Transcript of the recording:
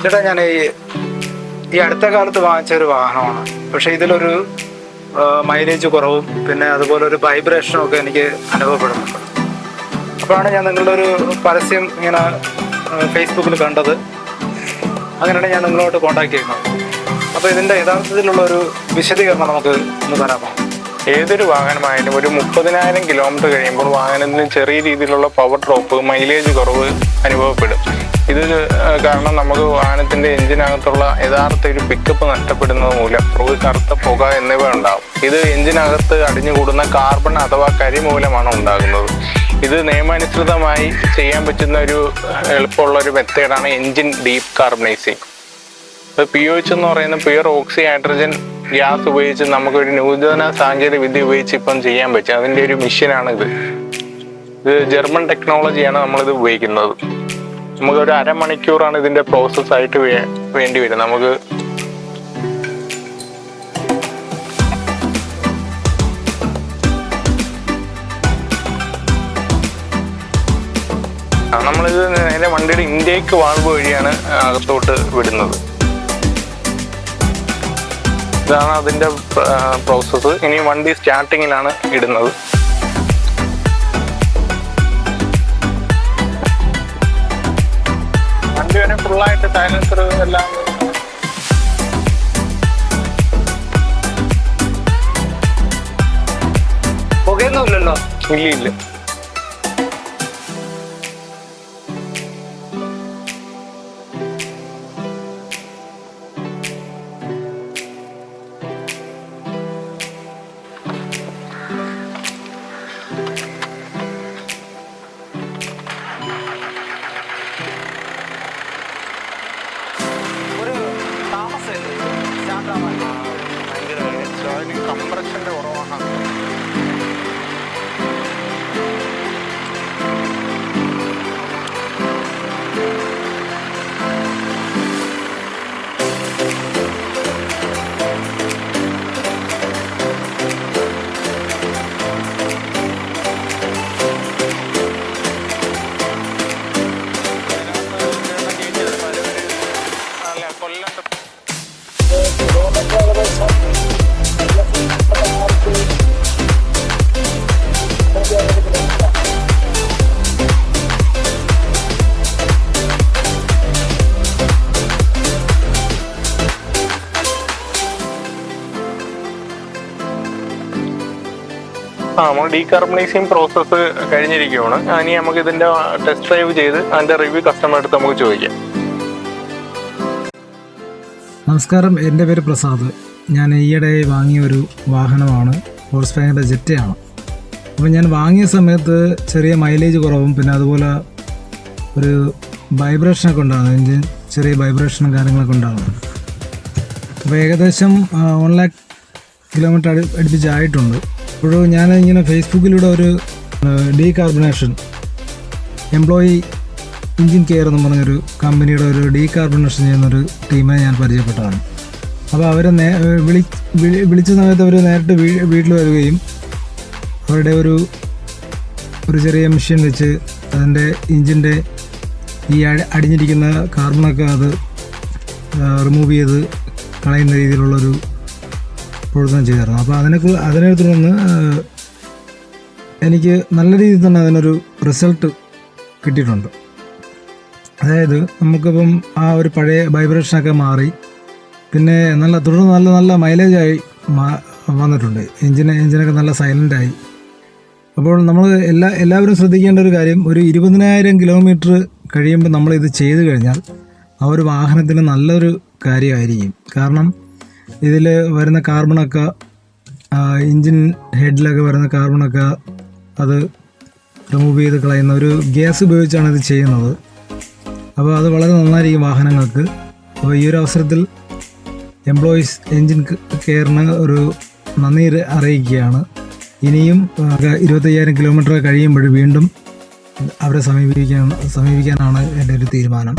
ചേട്ടാ, ഞാൻ ഈ അടുത്ത കാലത്ത് വാങ്ങിച്ച ഒരു വാഹനമാണ്. പക്ഷേ ഇതിലൊരു മൈലേജ് കുറവും പിന്നെ അതുപോലെ ഒരു വൈബ്രേഷനും ഒക്കെ എനിക്ക് അനുഭവപ്പെടുന്നുണ്ട്. അപ്പോഴാണ് ഞാൻ നിങ്ങളുടെ ഒരു പരസ്യം ഇങ്ങനെ ഫേസ്ബുക്കിൽ കണ്ടത്. അങ്ങനെയാണ് ഞാൻ നിങ്ങളോട്ട് കോൺടാക്ട് ചെയ്യുന്നത്. അപ്പോൾ ഇതിൻ്റെ യഥാർത്ഥത്തിലുള്ളൊരു വിശദീകരണം നമുക്ക് ഒന്ന് തരാമോ? ഏതൊരു വാഹനമായാലും ഒരു 30,000 കിലോമീറ്റർ കഴിയുമ്പോൾ വാഹനത്തിന് ചെറിയ രീതിയിലുള്ള പവർ ഡ്രോപ്പ്, മൈലേജ് കുറവ് അനുഭവപ്പെടും. ഇത് കാരണം നമുക്ക് വാഹനത്തിൻ്റെ എഞ്ചിനകത്തുള്ള യഥാർത്ഥ ഒരു പിക്കപ്പ് നഷ്ടപ്പെടുന്നത് മൂലം കറുത്ത പുക എന്നിവ ഉണ്ടാകും. ഇത് എഞ്ചിനകത്ത് അടിഞ്ഞുകൂടുന്ന കാർബൺ അഥവാ കരി മൂലമാണ് ഉണ്ടാകുന്നത്. ഇത് നിയമാനുസൃതമായി ചെയ്യാൻ പറ്റുന്ന ഒരു എളുപ്പമുള്ള ഒരു മെത്തേഡാണ് എൻജിൻ ഡീപ്പ് കാർബണൈസിങ്. POH എന്ന് പറയുന്ന പ്യുർ ഓക്സി ഹൈഡ്രജൻ ഗ്യാസ് ഉപയോഗിച്ച് നമുക്കൊരു നൂതന സാങ്കേതിക വിദ്യ ഉപയോഗിച്ച് ഇപ്പം ചെയ്യാൻ പറ്റും. അതിൻ്റെ ഒരു മിഷനാണ് ഇത് ജർമ്മൻ ടെക്നോളജിയാണ് നമ്മളിത് ഉപയോഗിക്കുന്നത്. നമുക്കൊരു അരമണിക്കൂറാണ് ഇതിൻ്റെ പ്രോസസ്സായിട്ട് വേണ്ടി വരും. നമുക്ക് നമ്മളിത് നേരെ വണ്ടിയുടെ ഇൻടേക്ക് വാൾവ് വഴിയാണ് അകത്തോട്ട് വിടുന്നത്. ഇതാണ് അതിൻ്റെ പ്രോസസ്സ്. ഇനി വണ്ടി സ്റ്റാർട്ടിങ്ങിലാണ് ഇടുന്നത്. വണ്ടി വരെ ഫുള്ളായിട്ട് സൈലൻസർ എല്ലാം പുകയൊന്നുമില്ലല്ലോ? ഇല്ല. കംപ്രഷൻ്റെ കുറവാണ്. നമ്മൾ ഡീകാർബണൈസിങ് പ്രോസസ്സ് കഴിഞ്ഞിരിക്കുകയാണ്. ഇനി നമുക്ക് ഇതിൻ്റെ ടെസ്റ്റ് ഡ്രൈവ് ചെയ്ത് അതിൻ്റെ റിവ്യൂ കസ്റ്റമർ അടുത്ത് നമുക്ക് ചോദിക്കാം. നമസ്കാരം, എൻ്റെ പേര് പ്രസാദ്. ഞാൻ ഈയിടെ വാങ്ങിയ ഒരു വാഹനമാണ് ഫോഴ്സ് വാഗൻ്റെ ജെറ്റയാണ്. അപ്പോൾ ഞാൻ വാങ്ങിയ സമയത്ത് ചെറിയ മൈലേജ് കുറവും പിന്നെ അതുപോലെ ഒരു വൈബ്രേഷനൊക്കെ ഉണ്ടാകുന്നു. എൻജിൻ ചെറിയ വൈബ്രേഷനും കാര്യങ്ങളൊക്കെ ഉണ്ടാകുന്നു. അപ്പോൾ ഏകദേശം 1 lakh കിലോമീറ്റർ അടുപ്പിച്ചായിട്ടുണ്ട്. ഇപ്പോഴും ഞാൻ ഇങ്ങനെ ഫേസ്ബുക്കിലൂടെ ഒരു ഡീകാർബണേഷൻ എംപ്ലോയി എഞ്ചിൻ കെയർ എന്ന് പറഞ്ഞൊരു കമ്പനിയുടെ ഒരു ഡീകാർബണേഷൻ ചെയ്യുന്നൊരു ടീമിനെ ഞാൻ പരിചയപ്പെട്ടതാണ്. അപ്പോൾ അവരെ വിളിച്ച സമയത്ത് അവർ നേരിട്ട് വീട്ടിൽ വരികയും അവരുടെ ഒരു ചെറിയ മെഷീൻ വെച്ച് അതിൻ്റെ എഞ്ചിൻ്റെ ഈ അടിഞ്ഞിരിക്കുന്ന കാർബണൊക്കെ അത് റിമൂവ് ചെയ്ത് കളയുന്ന രീതിയിലുള്ളൊരു പ്രവർത്തനം ചെയ്തിരുന്നു. അപ്പോൾ അതിനെ തുടർന്ന് എനിക്ക് നല്ല രീതിയിൽ തന്നെ അതിനൊരു റിസൾട്ട് കിട്ടിയിട്ടുണ്ട്. അതായത് നമുക്കിപ്പം ആ ഒരു പഴയ വൈബ്രേഷനൊക്കെ മാറി പിന്നെ തുടർന്ന് നല്ല മൈലേജായി വന്നിട്ടുണ്ട്. എഞ്ചിനൊക്കെ നല്ല സൈലൻ്റായി. അപ്പോൾ നമ്മൾ എല്ലാവരും ശ്രദ്ധിക്കേണ്ട ഒരു കാര്യം, ഒരു 20,000 കിലോമീറ്റർ കഴിയുമ്പോൾ നമ്മളിത് ചെയ്തു കഴിഞ്ഞാൽ ആ ഒരു വാഹനത്തിന് നല്ലൊരു കാര്യമായിരിക്കും. കാരണം ഇതിൽ വരുന്ന കാർബണൊക്കെ എഞ്ചിൻ ഹെഡിലൊക്കെ വരുന്ന കാർബണൊക്കെ അത് റിമൂവ് ചെയ്ത് കളയുന്ന ഒരു ഗ്യാസ് ഉപയോഗിച്ചാണ് ഇത് ചെയ്യുന്നത്. അപ്പോൾ അത് വളരെ നന്നായിരിക്കും വാഹനങ്ങൾക്ക്. അപ്പോൾ ഈ ഒരു അവസരത്തിൽ എംപ്ലോയീസ് എൻജിൻ കെയറിന് ഒരു നന്ദി അറിയിക്കുകയാണ്. ഇനിയും 25,000 കിലോമീറ്റർ കഴിയുമ്പോൾ വീണ്ടും അവരെ സമീപിക്കാനാണ് എൻ്റെ ഒരു തീരുമാനം.